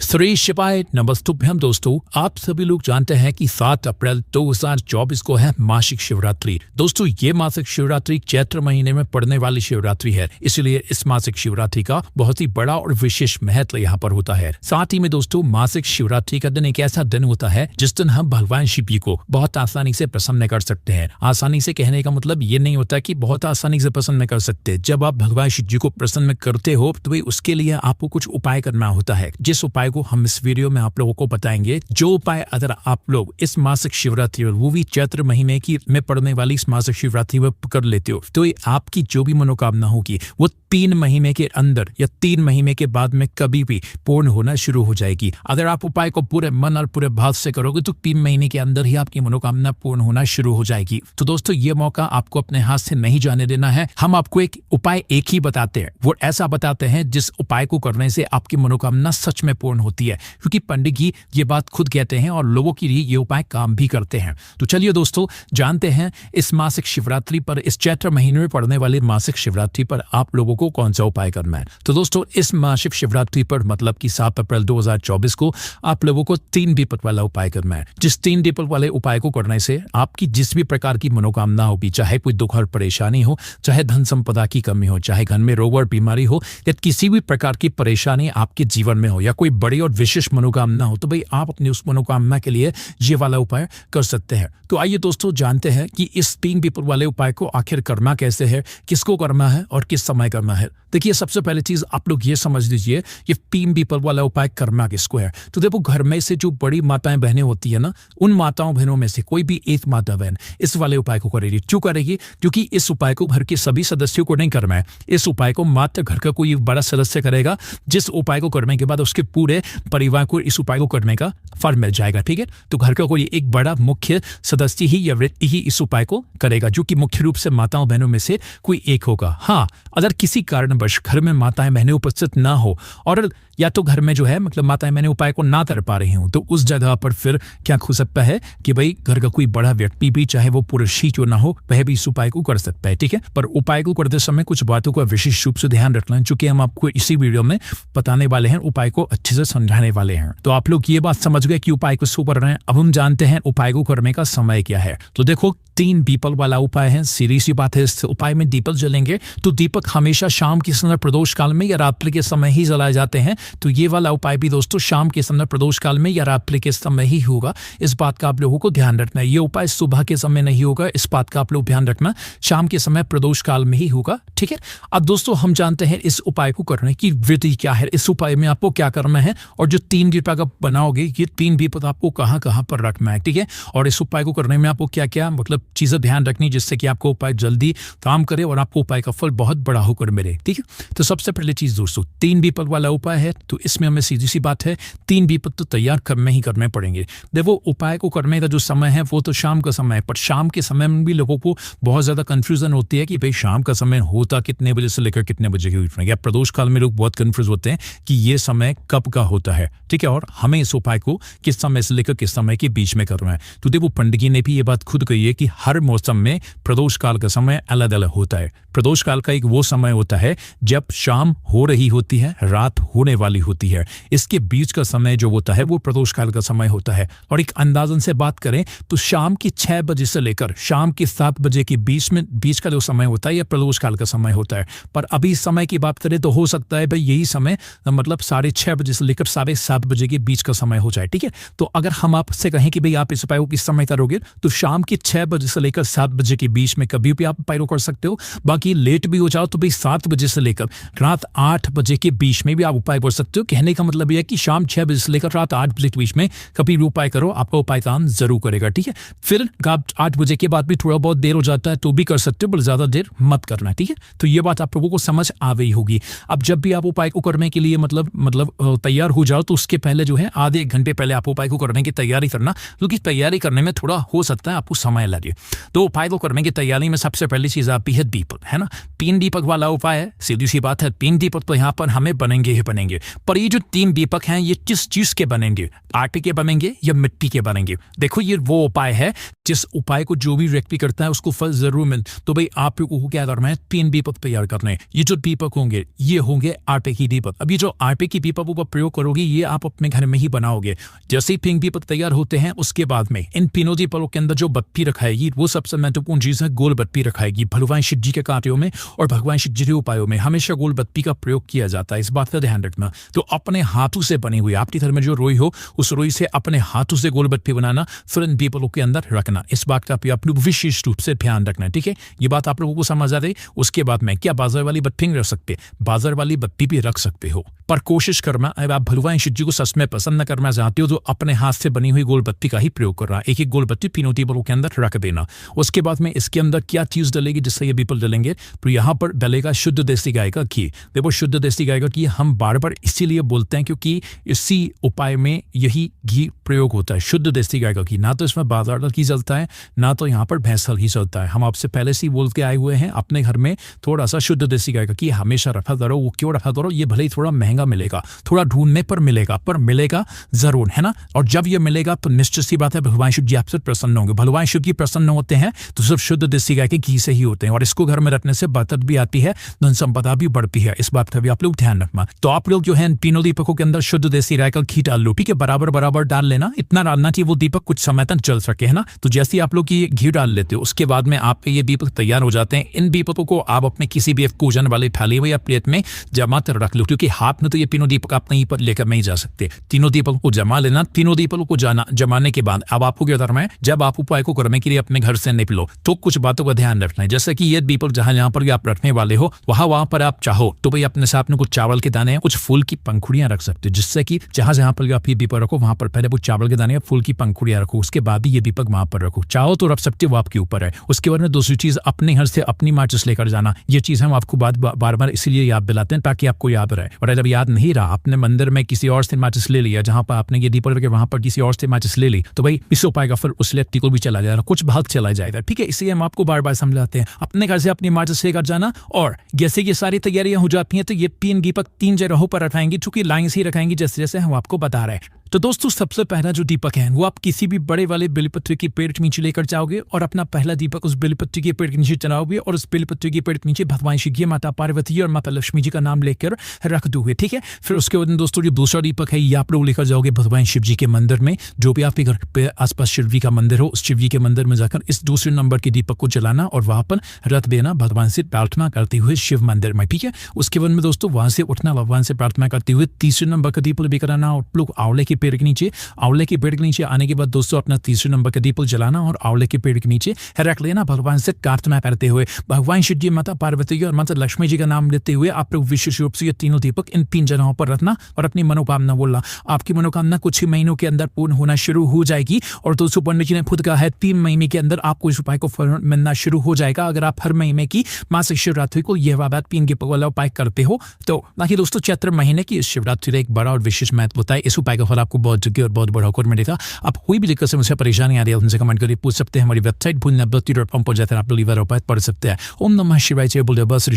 श्री शिवाय नमस्तुभ्यम। दोस्तों, आप सभी लोग जानते हैं कि 7 अप्रैल 2024 को है मासिक शिवरात्रि। दोस्तों, ये मासिक शिवरात्रि चैत्र महीने में पड़ने वाली शिवरात्रि है, इसलिए इस मासिक शिवरात्रि का बहुत ही बड़ा और विशेष महत्व यहाँ पर होता है। साथ ही में दोस्तों, मासिक शिवरात्रि का दिन एक ऐसा दिन होता है जिस दिन हम भगवान शिव जी को बहुत आसानी से प्रसन्न कर सकते हैं। आसानी से कहने का मतलब ये नहीं होता कि बहुत आसानी से प्रसन्न कर सकते। जब आप भगवान शिव जी को प्रसन्न करते हो तो भाई उसके लिए आपको कुछ उपाय करना होता है, जिस उपाय को हम इस वीडियो में आप लोगों को बताएंगे। जो उपाय अगर आप लोग इस मासिक शिवरात्रि और वो भी चैत्र महीने की में पड़ने वाली इस मासिक शिवरात्रि में कर लेते हो तो ये आपकी जो भी मनोकामना होगी वो 3 महीने के अंदर या 3 महीने के बाद में कभी भी पूर्ण होना शुरू हो जाएगी। अगर आप उपाय को पूरे मन और पूरे भाव से करोगे तो 3 महीने के अंदर ही आपकी मनोकामना पूर्ण होना शुरू हो जाएगी। तो दोस्तों, ये मौका आपको अपने हाथ से नहीं जाने देना है। हम आपको एक उपाय एक ही बताते हैं, वो ऐसा बताते हैं जिस उपाय को करने से आपकी मनोकामना सच में पूर्ण होती है, क्योंकि पंडित जी ये बात खुद कहते हैं और लोगों के लिए ये उपाय काम भी करते हैं। तो चलिए दोस्तों, जानते हैं इस मासिक शिवरात्रि पर, इस चैत्र महीने में पड़ने वाली मासिक शिवरात्रि पर आप लोगों को कौन सा उपाय करना है। तो दोस्तों, इस मासिक शिवरात्रि पर मतलब कि 7 अप्रैल 2024 को आप लोगों को 3 दीपक वाला उपाय करना है। जिस 3 दीपक वाले उपाय को करने से आपकी जिस भी प्रकार की मनोकामना होगी, चाहे कोई दुख और परेशानी हो, चाहे धन संपदा की कमी हो, चाहे घर में रोग और बीमारी हो, या किसी भी प्रकार की परेशानी आपके जीवन में हो, या कोई बड़ी और विशेष मनोकामना हो, तो भाई आप अपनी उस मनोकामना के लिए ये वाला उपाय कर सकते हैं। तो आइए दोस्तों, जानते हैं कि इस 3 दीपक वाले उपाय को आखिर करना कैसे है, किसको करना है और किस समय करना है। देखिए, सबसे पहले चीज आप लोग ये समझ लीजिए, ये 3 दीपक वाला उपाय करना किसको है। तो देखो, घर में से जो बड़ी माताएं बहनें होती है ना, उन माताओं बहनों में से कोई भी एक माता बहन इस वाले उपाय को करेगी। क्यों करेगी? क्योंकि इस उपाय को घर के सभी सदस्यों को नहीं करना है। इस उपाय को मात्र घर का कोई बड़ा सदस्य करेगा, जिस उपाय को करने के बाद उसके पूरे परिवार को इस उपाय को करने का फल मिल जाएगा। ठीक है, तो घर का कोई एक बड़ा मुख्य सदस्य ही या व्यक्ति ही इस उपाय को करेगा, जो कि मुख्य रूप से माताओं बहनों में से कोई एक होगा। हाँ, अगर किसी कारणवश घर में माताएं बहनें उपस्थित ना हो, और या तो घर में जो है मतलब माताएं बहनें उपाय को ना कर पा रही हूं, तो उस जगह पर फिर क्या हो सकता है कि भाई घर का कोई बड़ा व्यक्ति भी, चाहे वो पुरुष ही क्यों ना हो, वह भी इस उपाय को कर सकता है। ठीक है, पर उपाय को करते समय कुछ बातों का विशेष रूप से ध्यान रखना है, चूंकि हम आपको इसी वीडियो में बताने वाले हैं, उपाय को अच्छे से समझाने वाले हैं। तो आप लोग ये बात समझ गए कि उपाय को शो कर रहे हैं। अब हम जानते हैं उपाय को करने का समय क्या है। तो देखो, 3 दीपक वाला उपाय है। सीधी सी बात है, इस उपाय में दीपक जलेंगे तो दीपक हमेशा शाम के समय प्रदोष काल में या रात्रि के समय ही जलाए जाते हैं। तो ये वाला उपाय भी दोस्तों शाम के समय प्रदोष काल में या रात्रि के समय ही होगा। इस बात का आप लोगों को ध्यान रखना है। ये उपाय सुबह के समय नहीं होगा, इस बात का आप लोग ध्यान रखना। शाम के समय प्रदोष काल में ही होगा। ठीक है, अब दोस्तों हम जानते हैं इस उपाय को करने की विधि क्या है। इस उपाय में आपको क्या करना है, और जो 3 दीपक आप बनाओगे, ये 3 दीपक आपको कहाँ कहाँ पर रखना है। ठीक है, और इस उपाय को करने में आपको क्या क्या मतलब चीजें ध्यान रखनी, जिससे कि आपको उपाय जल्दी काम करे और आपको उपाय का फल बहुत बड़ा होकर मिले। ठीक है, तो सबसे पहले चीज दोस्तों, 3 दीपक वाला उपाय है, तो इसमें हमें सीधी सी बात है 3 दीपक तो तैयार करने ही करने पड़ेंगे। देखो, उपाय को करने का जो समय है वो तो शाम का समय है, पर शाम के समय में भी लोगों को बहुत ज्यादा कंफ्यूजन होती है कि भाई शाम का समय होता कितने बजे से लेकर कितने बजे के या प्रदोष काल में लोग बहुत कंफ्यूज होते हैं कि ये समय कब का होता है। ठीक है, और हमें इस उपाय को किस समय से लेकर किस समय के बीच में करना है। तो देखो, पंडित जी ने भी ये बात खुद कही है कि हर मौसम में प्रदोष काल का समय अलग अलग होता है। प्रदोष काल का एक वो समय होता है जब शाम हो रही होती है, रात होने वाली होती है। इसके बीच का समय जो होता है वो प्रदोष काल का समय होता है। और एक अंदाजन से बात करें तो शाम के 6 बजे से लेकर शाम के 7 बजे के बीच का जो समय होता है यह प्रदोष काल का समय होता है। पर अभी समय की बात करें तो हो सकता है भाई यही समय मतलब 6:30 बजे से लेकर 7:30 बजे के बीच का समय हो जाए। ठीक है, तो अगर हम आपसे कहें कि भाई आप इस उपाय को किस समय करोगे, तो शाम के 6 बजे से लेकर 7 बजे के बीच में कभी भी आप उपाय कर सकते हो। बाकी लेट भी हो जाओ तो भाई 7 बजे से लेकर रात 8 बजे के बीच में भी आप उपाय कर सकते हो। कहने का मतलब यह है कि शाम 6 बजे से लेकर रात 8 बजे के बीच में कभी भी उपाय करो, आपका उपाय काम जरूर करेगा। ठीक है, फिर 8 बजे के बाद भी थोड़ा बहुत देर हो जाता है तो भी कर सकते हो, पर ज्यादा देर मत करना। ठीक है, तो ये बात आप लोगों को समझ आ गई होगी। अब जब भी आप उपाय को करने के लिए मतलब तैयार हो जाओ तो उसके पहले जो है आधे 1 घंटे पहले आप उपाय को करने की तैयारी करना, क्योंकि तैयारी करने में थोड़ा हो सकता है आपको समय लगे। तो उपाय को करने की तैयारी में सबसे पहली चीज आती है दीपक, है ना। 3 दीपक वाला उपाय है, सीधी सी बात है 3 दीपक तो यहाँ पर हमें बनेंगे ही बनेंगे। पर ये जो 3 दीपक हैं ये किस चीज के बनेंगे, आटे के बनेंगे या मिट्टी के बनेंगे? देखो, ये वो उपाय है जिस उपाय को जो भी व्यक्ति करता है उसको फल जरूर मिल। तो भाई आप लोगों को क्या करना है, 3 दीपक तैयार करने। ये जो दीपक होंगे ये होंगे आटे की दीपक। अब ये जो आटे की दीपकों का प्रयोग करोगे ये आप अपने घर में ही बनाओगे। जैसे ही पिंक दीपक तैयार होते हैं उसके बाद में इन तीनों दीपकों के अंदर जो बत्ती रखाएगी वो सबसे महत्वपूर्ण चीज है, गोल बत्ती रखाएगी। भगवान शिव जी के कार्यों में और भगवान शिव जी के उपायों में हमेशा गोल बत्ती का प्रयोग किया जाता है, इस बात का ध्यान रखना। तो अपने हाथों से बनी हुई आपके घर में जो रोई हो उस रोई से अपने हाथों से गोल बत्ती बनाना, फिर इन दीपकों के अंदर रखना। इस बात का भी आप लोग विशेष रूप से ध्यान रखना है, ठीक है। ये बात आप लोगों को समझ आ रही। उसके बाद में क्या बाजार वाली बत्ती नहीं रख सकते, बाजार वाली बत्ती भी रख सकते हो, पर कोशिश करना अगर आप भगवान शिव जी को सच में पसंद करना चाहते हो तो अपने हाथ से बनी हुई गोल बत्ती का ही प्रयोग करना। एक गोल बत्ती तीनों दीपकों के अंदर रख देना। उसके बाद में इसके अंदर क्या चीज डलेगी जिससे ये दीपक डलेंगे, तो यहाँ पर डलेगा शुद्ध देसी गाय का घी। देखो शुद्ध देसी गाय का घी हम बार बार इसीलिए बोलते हैं क्योंकि इसी उपाय में यही घी प्रयोग होता है, शुद्ध देसी गाय का घी। ना तो इसमें बाजार का घी चलता है ना तो यहाँ पर भैंस का घी चलता है। हम आपसे पहले से ही बोल के आए हुए हैं अपने घर में थोड़ा सा शुद्ध देसी गाय का घी हमेशा रखा करो। वो क्यों रखा करो, ये भले ही थोड़ा महंगा मिलेगा, थोड़ा ढूंढने पर मिलेगा, पर मिलेगा जरूर, है ना। और जब ये मिलेगा तो निश्चित सी बात है भगवान शिव जी आपसे प्रसन्न होंगे। भगवान शिव जी प्रसन्न होते हैं तो सिर्फ शुद्ध देसी गाय के घी से ही होते हैं, और इसको घर में रखने से बरकत भी आती है, धन संपदा भी बढ़ती है। इस बात का भी आप लोग ध्यान रखना। तो आप लोग जो है तीनों दीपकों के अंदर शुद्ध देसी गाय का घी डाल लो, ठीक है। बराबर बराबर डाल लेना, इतना डालना चाहिए वो दीपक कुछ समय तक चल सके, है ना। तो जैसे ही आप लोग ये घी डाल लेते हो उसके बाद में आपके ये दीपक तैयार हो जाते हैं। इन दीपकों को आप अपने किसी भी पूजन वाले थाली में या प्लेट में जमा कर रख लो, क्योंकि हाथ में तो ये तीनों दीपक आप नहीं पर लेकर नहीं जा सकते। तीनों दीपकों को जमा लेना। तीनों दीपकों को जमाने के बाद अब आपको क्या करना है, जब आप उपाय को करने के लिए अपने घर से निकलो तो कुछ बातों का ध्यान रखना है। जैसे कि ये दीपक जहां पर आप रखने वाले हो वहां पर आप चाहो तो भाई अपने साथ में कुछ चावल के दाने, कुछ फूल की पंखुड़ियां रख सकते हो, जिससे कि जहां पर आप ये दीपक रखो वहां पर पहले कुछ चावल के दाने या फूल की पंखुड़ियां रखो, उसके बाद ही ये दीपक वहां पर रखो। चाहो तो रख सकते हो, आपके ऊपर है। उसके बाद में दूसरी चीज, अपने घर से अपनी माचिस लेकर जाना। ये चीज हम आपको बार बार इसीलिए याद दिलाते हैं ताकि आपको याद रहे। और जब याद नहीं रहा, आपने मंदिर में किसी और से माचिस ले लिया, जहां पर आपने ये दीपक रखे वहां पर किसी और से माचिस ले ली, तो भाई इस उपाय का फिर उस व्यक्ति को भी चला जाएगा, कुछ भाग चला जाएगा, ठीक है। इसलिए हम आपको बार बार समझाते हैं अपने घर से अपनी माचिस लेकर जाना। और जैसे ये सारी तैयारियां हो जाती हैं तो ये 3 दीपक 3 जगहों पर रखाएंगे, चूंकि लाइन से ही रखाएंगे जैसे जैसे हम आपको बता रहे हैं। तो दोस्तों सबसे पहला जो दीपक है वो आप किसी भी बड़े वाले बेलपत्र के पेड़ के नीचे लेकर जाओगे और अपना पहला दीपक उस बेलपत्र के पेड़ के नीचे चलाओगे और उस बेलपत्र के पेड़ के नीचे भगवान शिव जी, माता पार्वती और माता लक्ष्मी जी का नाम लेकर रख दोगे, ठीक है। फिर उसके बाद दोस्तों जो दूसरा दीपक है ये आप लोग लेकर जाओगे भगवान शिव जी के मंदिर में, जो भी आपके घर पे आसपास शिव जी का मंदिर हो उस शिव जी के मंदिर में जाकर इस दूसरे नंबर के दीपक को जलाना और वहां पर रख देना भगवान से प्रार्थना करते हुए शिव मंदिर में, ठीक है। उसके बाद में दोस्तों वहां से उठना, भगवान से प्रार्थना करते हुए तीसरे नंबर का दीपक लेकर आना और लोग आंवले के पेड़ के नीचे, आंवले के पेड़ के नीचे आने के बाद दोस्तों अपना तीसरे नंबर का दीपक जलाना और आंवले के पेड़ के नीचे रख लेना, भगवान से प्रार्थना करते हुए भगवान शिव जी, माता पार्वती और माता लक्ष्मी जी का नाम लेते हुए आप लोग विशेष रूप से ये तीनों दीपक इन 3 जगहों पर रखना और अपनी मनोकामना बोलना। आपकी मनोकामना कुछ ही महीनों के अंदर पूर्ण होना शुरू हो जाएगी। और दोस्तों पंडित जी ने खुद कहा है 3 महीने के अंदर आपको इस उपाय को फल मिलना शुरू हो जाएगा अगर आप हर महीने की मासिक शिवरात्रि को यह बात 3 दीपक वाला उपाय करते हो। तो बाकी दोस्तों चैत्र महीने की इस शिवरात्रि का एक बड़ा और विशेष महत्व होता है। इस उपाय का फल आपको बहुत जगह और बहुत बड़ा होकर मिलेगा। आप कोई भी दिक्कत समस्या परेशानी आ रही है उनसे कमेंट करके पूछ सकते हैं। हमारी वेबसाइट भूलना पर जाकर आप लोग उपाय पढ़ सकते हैं। ओम नमः शिवाय। जय बोले बस।